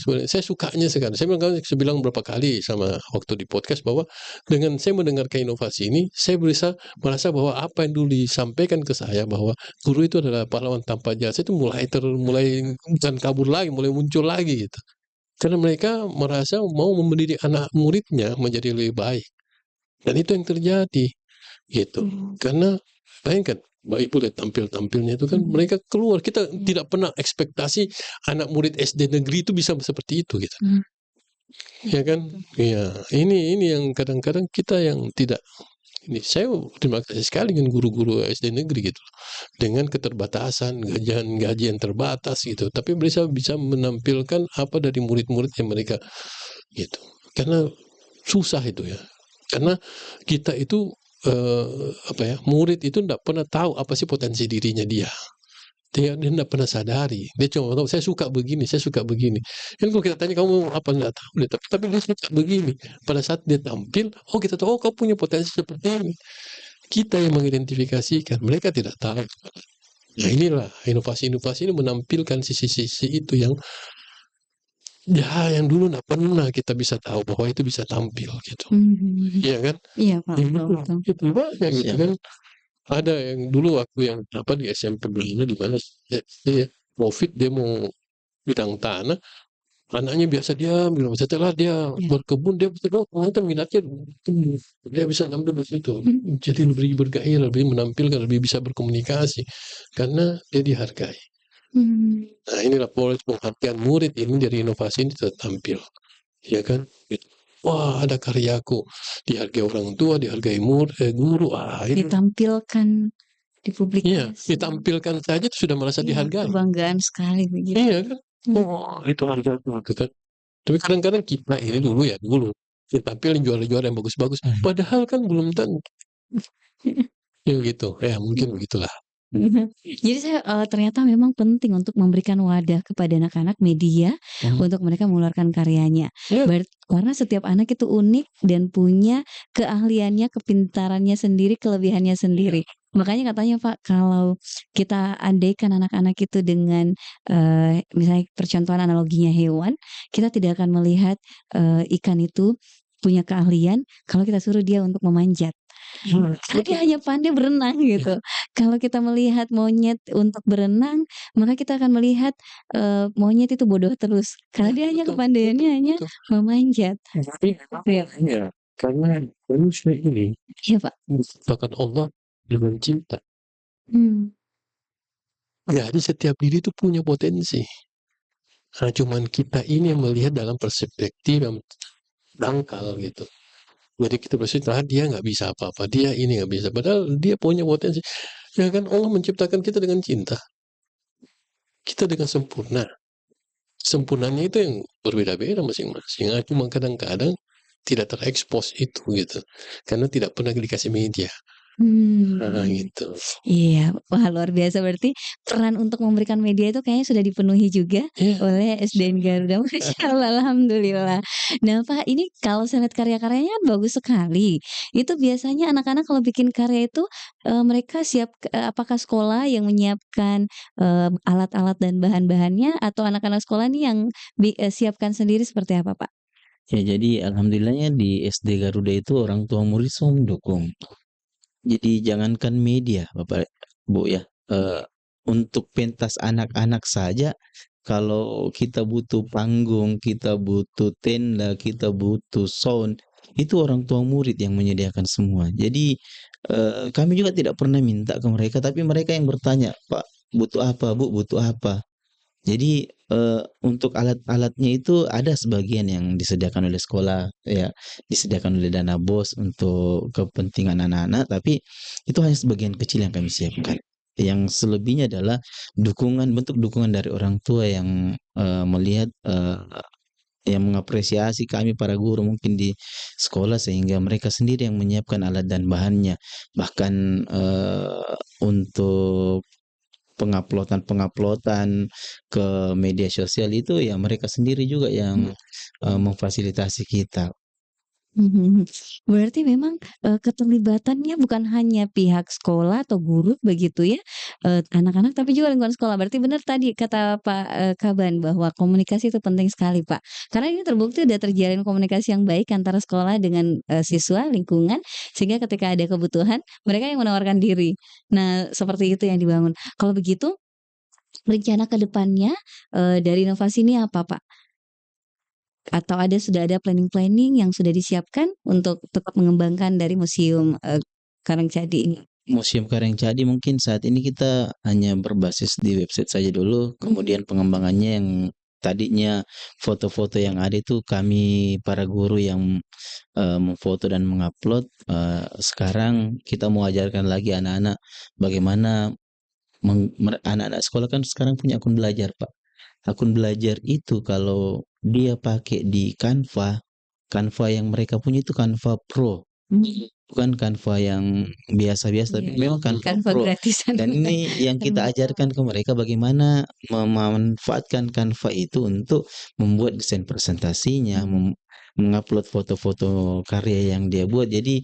sebenarnya saya sukanya sekarang. Saya bilang berapa kali sama waktu di podcast bahwa dengan saya mendengarkan inovasi ini, saya merasa bahwa apa yang dulu disampaikan ke saya bahwa guru itu adalah pahlawan tanpa jasa itu mulai bukan kabur lagi, mulai muncul lagi gitu. Karena mereka merasa mau mendidik anak muridnya menjadi lebih baik. Dan itu yang terjadi gitu. Karena bayangkan Mbak Ibu lihat tampilnya itu kan mereka keluar, kita tidak pernah ekspektasi anak murid SD negeri itu bisa seperti itu gitu. Ya kan? Iya, ini yang kadang-kadang kita yang tidak ini. Saya terima kasih sekali dengan guru-guru SD negeri gitu. Dengan keterbatasan, gaji yang terbatas gitu, tapi bisa menampilkan apa dari murid-murid yang mereka gitu. Karena susah itu ya. Karena kita itu murid itu ndak pernah tahu apa sih potensi dirinya dia. Dia ndak pernah sadari. Dia cuma tahu saya suka begini, saya suka begini. Kan kalau kita tanya kamu apa nggak tahu deh, tapi dia suka begini. Pada saat dia tampil, oh kita tahu oh kamu punya potensi seperti ini. Kita yang mengidentifikasikan, mereka tidak tahu. Nah inilah inovasi-inovasi ini menampilkan sisi-sisi itu yang yang dulu nggak pernah kita bisa tahu bahwa itu bisa tampil gitu. Iya kan? Iya Pak, Iya, betul. itu banyak gitu Siap. kan. Ada yang dulu waktu yang di SMP Belanda di mana Covid dia mau bidang tanah, anaknya biasa diam gitu. Setelah dia berkebun dia ternyata minatnya dia bisa ngambil di situ. Jadi lebih bergairah, lebih menampilkan, lebih bisa berkomunikasi karena dia dihargai. Nah inilah proses penghargaan murid ini dari inovasi ini tampil, ya kan? Gitu. Wah ada karyaku, dihargai orang tua, dihargai guru, ini Ditampilkan, iya, dipublikasi. ditampilkan saja itu sudah merasa Iya, dihargai. kebanggaan sekali begitu. Iya kan? Wah itu harga gitu kan. Tapi kadang-kadang kita ini dulu kita tampilin juara-juara yang bagus-bagus, padahal kan belum tentu. Ya gitu, ya mungkin begitulah. Jadi saya, ternyata memang penting untuk memberikan wadah kepada anak-anak media untuk mereka mengeluarkan karyanya. Iya. Karena setiap anak itu unik dan punya keahliannya, kepintarannya sendiri, kelebihannya sendiri. Makanya katanya Pak, kalau kita andaikan anak-anak itu dengan, misalnya percontohan analoginya hewan, kita tidak akan melihat, ikan itu punya keahlian kalau kita suruh dia untuk memanjat. Karena dia hanya pandai berenang gitu. Kalau kita melihat monyet untuk berenang, maka kita akan melihat, monyet itu bodoh terus. Karena dia hanya kepandaiannya hanya memanjat. Iya, karena manusia ini Iya Pak. diciptakan Allah dengan cinta. Mmm. Jadi setiap diri itu punya potensi. Nah, cuman kita ini yang melihat dalam perspektif yang dangkal gitu. Jadi kita berpikir dia nggak bisa apa-apa, dia ini nggak bisa, padahal dia punya potensi. Ya kan Allah menciptakan kita dengan cinta. Kita dengan sempurna. Sempurnanya itu yang berbeda-beda masing-masing. Cuma kadang-kadang tidak terekspos itu gitu. Karena tidak pernah dikasih media. Nah, gitu. Iya, wah luar biasa berarti peran untuk memberikan media itu kayaknya sudah dipenuhi juga oleh SDN Garuda. Masya Allah, alhamdulillah. Nah Pak, ini kalau saya lihat karya-karyanya kan bagus sekali. Itu biasanya anak-anak kalau bikin karya itu, mereka apakah sekolah yang menyiapkan, alat-alat dan bahan-bahannya atau anak-anak sekolah nih yang siapkan sendiri seperti apa Pak? Ya jadi alhamdulillahnya di SD Garuda itu orang tua murid semua mendukung. Jadi jangankan media Bapak, Bu ya, untuk pentas anak-anak saja kalau kita butuh panggung, kita butuh tenda, kita butuh sound, itu orang tua murid yang menyediakan semua. Jadi, kami juga tidak pernah minta ke mereka, tapi mereka yang bertanya, "Pak, butuh apa, Bu? Butuh apa?" Jadi, untuk alat-alatnya itu ada sebagian yang disediakan oleh sekolah, ya, disediakan oleh dana BOS untuk kepentingan anak-anak, tapi itu hanya sebagian kecil yang kami siapkan. Yang selebihnya adalah bentuk dukungan dari orang tua yang, melihat, yang mengapresiasi kami para guru mungkin di sekolah sehingga mereka sendiri yang menyiapkan alat dan bahannya. Bahkan, untuk penguploadan ke media sosial itu ya mereka sendiri juga yang memfasilitasi kita. Mhm. Berarti memang, keterlibatannya bukan hanya pihak sekolah atau guru begitu ya, anak-anak tapi juga lingkungan sekolah. Berarti benar tadi kata Pak, Kaban bahwa komunikasi itu penting sekali, Pak. Karena ini terbukti udah terjalin komunikasi yang baik antara sekolah dengan, siswa, lingkungan, sehingga ketika ada kebutuhan mereka yang menawarkan diri. Nah, seperti itu yang dibangun. Kalau begitu rencana ke depannya, dari inovasi ini apa, Pak? Atau sudah ada planning-planning yang sudah disiapkan untuk tetap mengembangkan dari museum, Karangcadi ini? Museum Karang Cadi mungkin saat ini kita hanya berbasis di website saja dulu, kemudian pengembangannya yang tadinya foto-foto yang ada itu kami para guru yang memfoto dan mengupload, sekarang kita mau ajarkan lagi anak-anak bagaimana anak-anak sekolah kan sekarang punya akun belajar, Pak. Akun belajar itu kalau dia pakai di Canva, Canva yang mereka punya itu Canva Pro. Mhm. Bukan Canva yang biasa-biasa, tapi Iya, memang Canva Canva Pro. gratisan. Dan ini yang kita ajarkan ke mereka bagaimana memanfaatkan Canva itu untuk membuat desain presentasinya, mengupload foto-foto karya yang dia buat. Jadi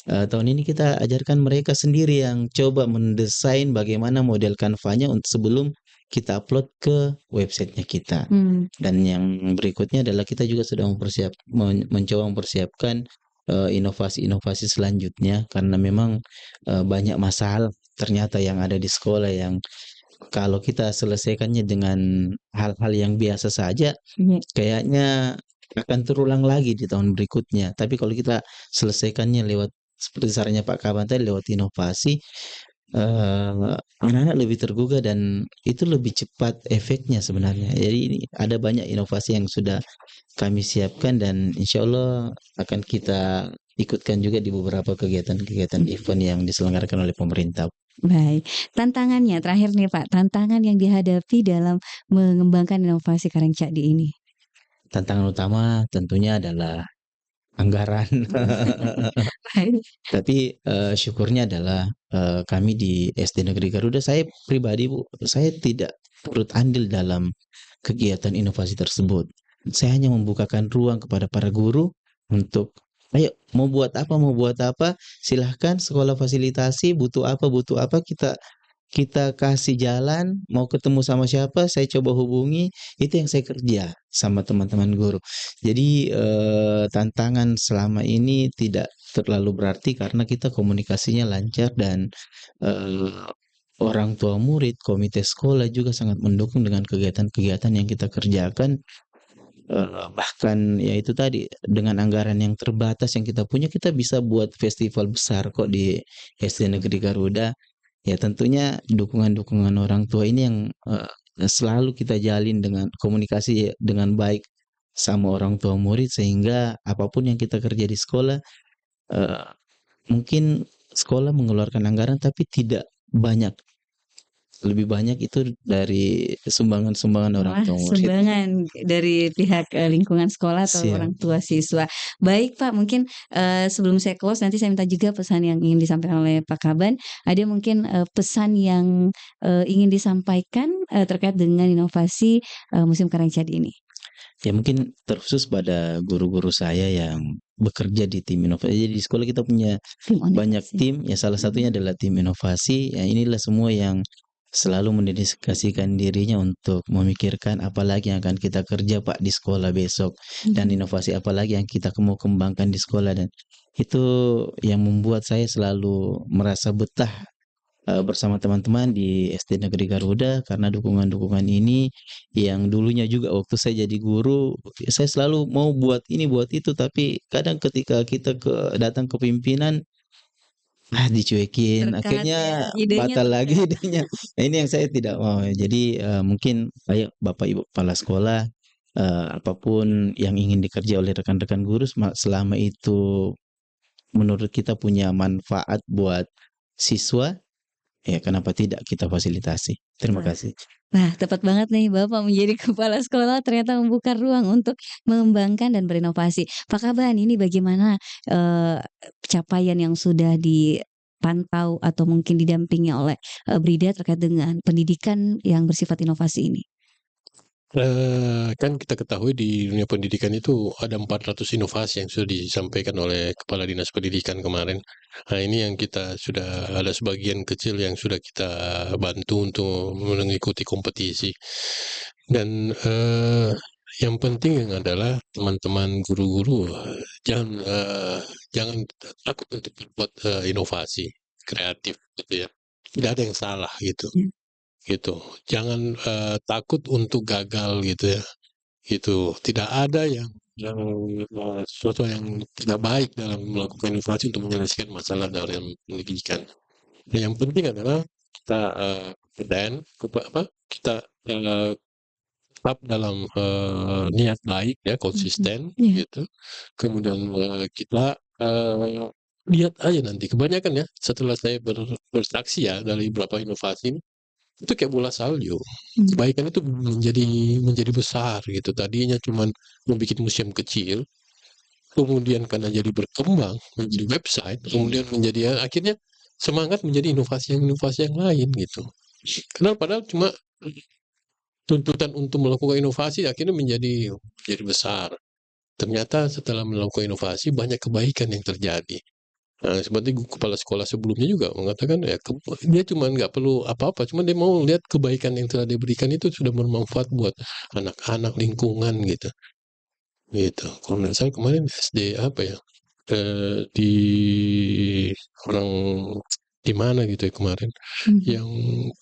tahun ini kita ajarkan mereka sendiri yang coba mendesain bagaimana model Canva-nya untuk sebelum kita upload ke websitenya kita. Dan yang berikutnya adalah kita juga sudah mencoba mempersiapkan inovasi-inovasi selanjutnya karena memang banyak masalah ternyata yang ada di sekolah yang kalau kita selesaikannya dengan hal-hal yang biasa saja, Iya. kayaknya akan terulang lagi di tahun berikutnya. Tapi kalau kita selesaikannya lewat seperti sarannya Pak Kaban tadi lewat inovasi, anak-anak lebih tergugah dan itu lebih cepat efeknya sebenarnya. Jadi ini ada banyak inovasi yang sudah kami siapkan dan insya Allah akan kita ikutkan juga di beberapa kegiatan-kegiatan event yang diselenggarakan oleh pemerintah. Baik, tantangannya terakhir nih Pak, tantangan yang dihadapi dalam mengembangkan inovasi Karangcadi ini? Tantangan utama tentunya adalah anggaran. Baik. Tapi, syukurnya adalah, kami di SD Negeri Garuda saya pribadi Bu, saya tidak turut andil dalam kegiatan inovasi tersebut. Saya hanya membukakan ruang kepada para guru untuk, "Ayo mau buat apa, silahkan sekolah fasilitasi, butuh apa kita kasih jalan, mau ketemu sama siapa saya coba hubungi." Itu yang saya kerja sama teman-teman guru. Jadi, tantangan selama ini tidak terlalu berarti karena kita komunikasinya lancar dan, eee, orang tua murid, komite sekolah juga sangat mendukung dengan kegiatan-kegiatan yang kita kerjakan, bahkan ya itu tadi, dengan anggaran yang terbatas yang kita punya, kita bisa buat festival besar kok di SD Negeri Garuda. Ya tentunya dukungan-dukungan orang tua ini yang, selalu kita jalin dengan komunikasi dengan baik sama orang tua murid sehingga apapun yang kita kerja di sekolah, eee, mungkin sekolah mengeluarkan anggaran tapi tidak banyak, lebih banyak itu dari sumbangan-sumbangan orang Wah, tua murid. sumbangan dari pihak, lingkungan sekolah atau Siap. orang tua siswa. Baik Pak, mungkin, sebelum saya close nanti saya minta juga pesan yang ingin disampaikan oleh Pak Kaban. Ada mungkin, pesan yang, ingin disampaikan, terkait dengan inovasi, Museum Karangcadi ini? Ya mungkin terkhusus pada guru-guru saya yang bekerja di tim inovasi. Jadi di sekolah kita punya Tim banyak inovasi. tim, ya salah satunya adalah tim inovasi. Ya inilah semua yang selalu mendedikasikan dirinya untuk memikirkan apa lagi yang akan kita kerja Pak di sekolah besok dan inovasi apa lagi yang kita mau kembangkan di sekolah dan itu yang membuat saya selalu merasa betah bersama teman-teman di SD Negeri Garuda karena dukungan-dukungan ini yang dulunya juga waktu saya jadi guru, saya selalu mau buat ini, buat itu, tapi kadang ketika kita datang ke pimpinan, dicuekin, Terkat ya, akhirnya idenya batal lagi terkat. idenya. Nah, ini yang saya tidak mau. Jadi, mungkin ayo Bapak Ibu kepala sekolah, apapun yang ingin dikerja oleh rekan-rekan guru selama itu menurut kita punya manfaat buat siswa, ya kenapa tidak kita fasilitasi. Terima Wah. kasih. Nah, tepat banget nih Bapak menjadi kepala sekolah ternyata membuka ruang untuk mengembangkan dan berinovasi. Pak Kaban, ini bagaimana, capaian yang sudah dipantau atau mungkin didampingi oleh, Brida terkait dengan pendidikan yang bersifat inovasi ini? Kan kita ketahui di dunia pendidikan itu ada 400 inovasi yang sudah disampaikan oleh Kepala Dinas Pendidikan kemarin. Nah, ini yang kita sudah ada sebagian kecil yang sudah kita bantu untuk mengikuti kompetisi. Dan, yang penting adalah teman-teman guru-guru, jangan takut untuk berbuat, inovasi, kreatif gitu ya. Tidak ada yang salah gitu. Gitu, jangan, takut untuk gagal gitu ya, gitu. Tidak ada yang, sesuatu yang tidak baik dalam melakukan inovasi untuk menyelesaikan masalah dalam pendidikan. Nah, yang penting adalah kita, kita, tetap dalam, niat baik ya, konsisten Iya. gitu. Kemudian, kita, lihat aja nanti kebanyakan ya, setelah saya bersaksi ya dari beberapa inovasi ini, itu kayak bola salju. Kebaikan itu menjadi besar gitu. Tadinya cuman mau bikin museum kecil, kemudian karena jadi berkembang menjadi website, kemudian menjadi akhirnya semangat menjadi inovasi yang lain gitu. Karena padahal cuma tuntutan untuk melakukan inovasi akhirnya menjadi besar. Ternyata setelah melakukan inovasi banyak kebaikan yang terjadi. Nah, seperti kepala sekolah sebelumnya juga mengatakan ya dia cuma nggak perlu apa-apa, cuma dia mau lihat kebaikan yang telah diberikan itu sudah bermanfaat buat anak-anak, lingkungan gitu. Gitu. Kalau nggak salah kemarin SD apa ya, di orang di mana gitu ya kemarin, yang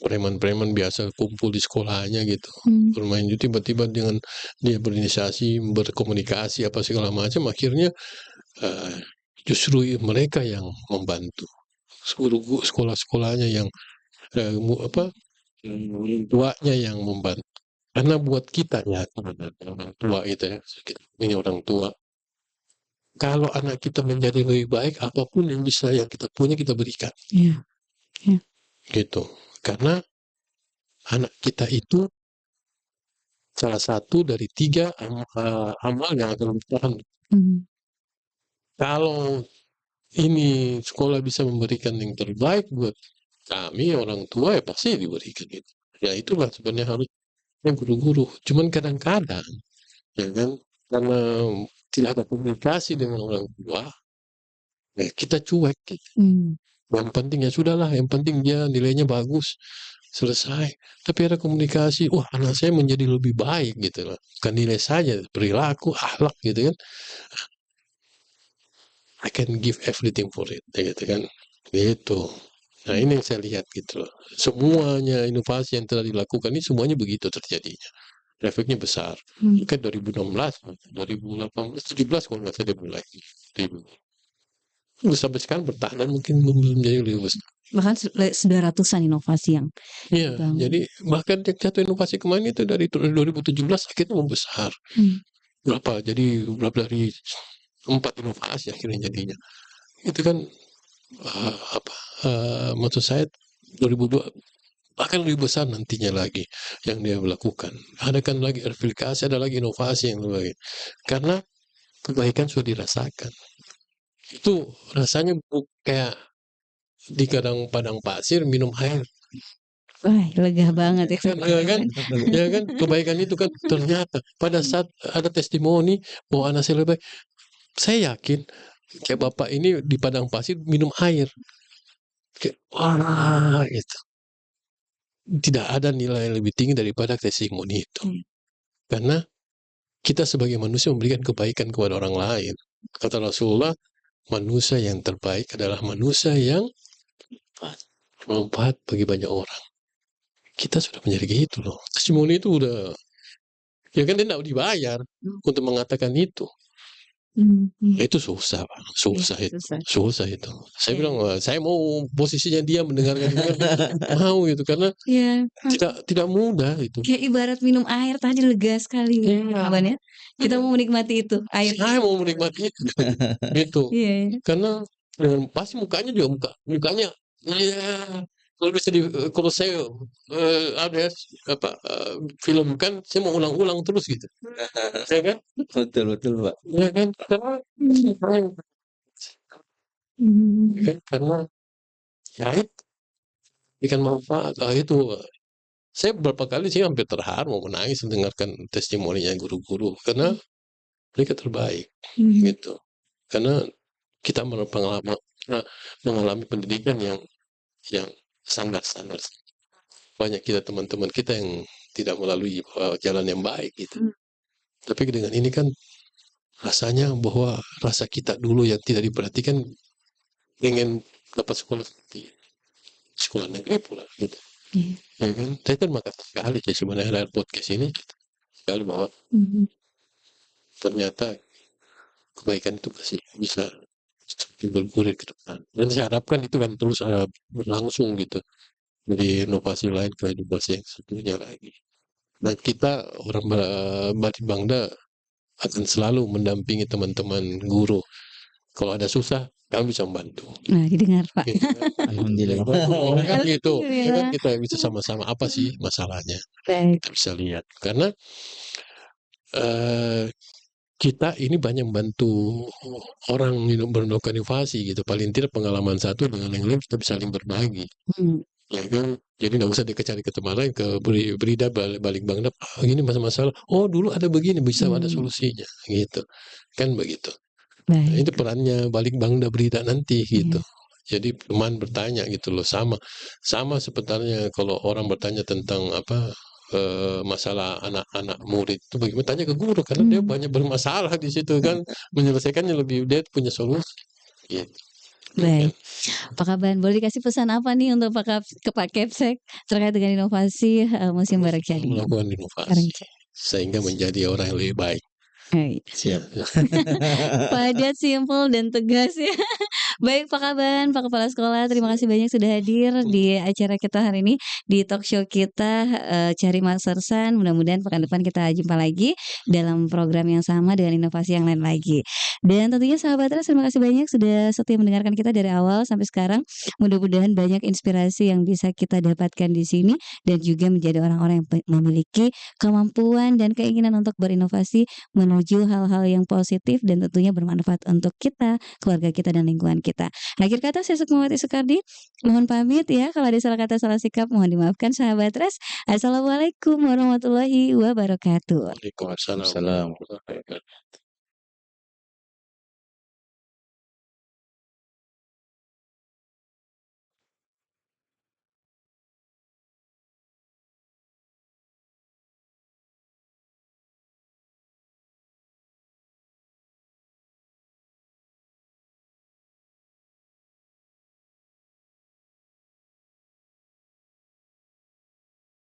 preman-preman biasa kumpul di sekolahnya gitu, bermain itu tiba-tiba dengan dia berinisiasi, berkomunikasi apa segala macam, akhirnya justru mereka yang membantu. Sekolah-sekolahnya yang orang tuanya yang membantu. Karena buat kita ya, orang tua itu ya, ini orang tua. Kalau anak kita menjadi lebih baik, apapun yang kita punya kita berikan. Iya. Iya. Gitu. Karena anak kita itu salah satu dari 3 amal yang akan bertahan. Kalau ini sekolah bisa memberikan yang terbaik buat kami orang tua ya pasti diberikan itu. Ya itulah sebenarnya harusnya guru-guru. Cuman kadang-kadang ya kan karena tidak ada komunikasi dengan orang tua, ya kita cuek gitu. Yang penting ya sudahlah, yang penting dia nilainya bagus, selesai. Tapi ada komunikasi, wah anak saya menjadi lebih baik gitu loh. Bukan nilai saja, perilaku, akhlak gitu kan. I can give everything for it, gitu kan. Gitu. Nah ini yang saya lihat gitu loh. Semuanya inovasi yang telah dilakukan ini semuanya begitu terjadinya. Efeknya besar. Kan 2016, 2018, 17 kalau nggak salah dia mulai. Sampai sekarang pertahanan mungkin belum jadi lebih besar. Bahkan sudah ratusan inovasi yang Iya, dibangun. jadi bahkan satu inovasi kemarin itu dari 2017 akhirnya membesar. Berapa dari 4 inovasi akhirnya jadinya. Itu kan maksud saya 2002 bahkan lebih besar nantinya lagi yang dia lakukan. Adakan lagi replikasi, ada lagi inovasi yang lebih. Karena kebaikan sudah dirasakan. Itu rasanya kayak di padang pasir minum air. Wah, lega banget ya. Ya kan, ya kan, kebaikan itu kan ternyata pada saat ada testimoni bahwa anak saya lebih baik, saya yakin kayak bapak ini di padang pasir minum air. Kayak, wah itu. Tidak ada nilai yang lebih tinggi daripada testimoni itu. Karena kita sebagai manusia memberikan kebaikan kepada orang lain. Kata Rasulullah, manusia yang terbaik adalah manusia yang bermanfaat bagi banyak orang. Kita sudah menjadi gitu loh. Testimoni itu udah, ya kan dia tidak dibayar untuk mengatakan itu. Itu susah, Pak. Susah itu. Susah itu. Saya bilang, saya mau posisinya dia mendengarkan mau gitu karena tidak mudah itu. Kayak ibarat minum air tadi lega sekali ya. Kita mau menikmati itu air. Saya mau menikmati itu. Gitu. Karena pasti mukanya juga mukanya ya kalau bisa kalau saya ada film kan saya mau ulang-ulang terus gitu. Ya kan? Betul, Pak. Ya kan? Karena ya ikan manfaat. Itu saya beberapa kali sih hampir terharu, mau menangis mendengarkan testimoninya guru-guru karena mereka terbaik gitu. Karena kita mengalami pendidikan yang standar-standar. Banyak kita teman-teman kita yang tidak melalui jalan yang baik gitu. Tapi dengan ini kan rasanya bahwa rasa kita dulu yang tidak diperhatikan ingin dapat sekolah negeri pula gitu. Ya kan? Saya terima kasih sekali sih sebenarnya dari podcast ini sekali bahwa ternyata kebaikan itu pasti bisa bergulir ke depan. Dan saya harapkan itu kan terus berlangsung gitu dari inovasi lain ke inovasi yang satunya lagi. Dan kita orang Batik Bangda akan selalu mendampingi teman-teman guru. Kalau ada susah, kami bisa membantu. Nah, didengar Pak. Gitu kan. Alhamdulillah. Kan gitu. Ya kan Alhamdulillah. kita bisa sama-sama apa sih masalahnya. Baik. Kita bisa lihat. Karena kita ini banyak membantu orang melakukan inovasi gitu. Paling tidak pengalaman satu dengan yang lain kita bisa saling berbagi. Ya kan? Jadi nggak usah dicari ke tempat lain, ke berita balik Bangda, ini masalah. Oh dulu ada begini, bisa ada solusinya, gitu. Kan begitu. Nah, Baik. itu perannya balik Bangda berita nanti gitu. Jadi teman bertanya gitu loh, sama sebenarnya kalau orang bertanya tentang masalah anak-anak murid itu bagaimana, tanya ke guru karena dia banyak bermasalah di situ kan, menyelesaikannya lebih dia punya solusi. Gitu. Baik. Pak Kaban, boleh dikasih pesan apa nih untuk ke Pak Kepsek terkait dengan inovasi Museum Barak Candi? Melakukan inovasi sehingga menjadi orang yang lebih baik. Siap. Padat, simpel, dan tegas ya. Baik Pak Kaban, Pak Kepala Sekolah, terima kasih banyak sudah hadir di acara kita hari ini, di talk show kita Cari Mak Sersan. Mudah-mudahan pekan depan kita jumpa lagi dalam program yang sama dengan inovasi yang lain lagi. Dan tentunya sahabat Ras, terima kasih banyak sudah setia mendengarkan kita dari awal sampai sekarang. Mudah-mudahan banyak inspirasi yang bisa kita dapatkan di sini dan juga menjadi orang-orang yang memiliki kemampuan dan keinginan untuk berinovasi menuju hal-hal yang positif dan tentunya bermanfaat untuk kita, keluarga kita, dan lingkungan kita. Akhir kata saya Sukmawati Soekardi, mohon pamit ya. Kalau ada salah kata salah sikap mohon dimaafkan sahabat Ras. Assalamualaikum warahmatullahi wabarakatuh. Waalaikumsalam. Salam.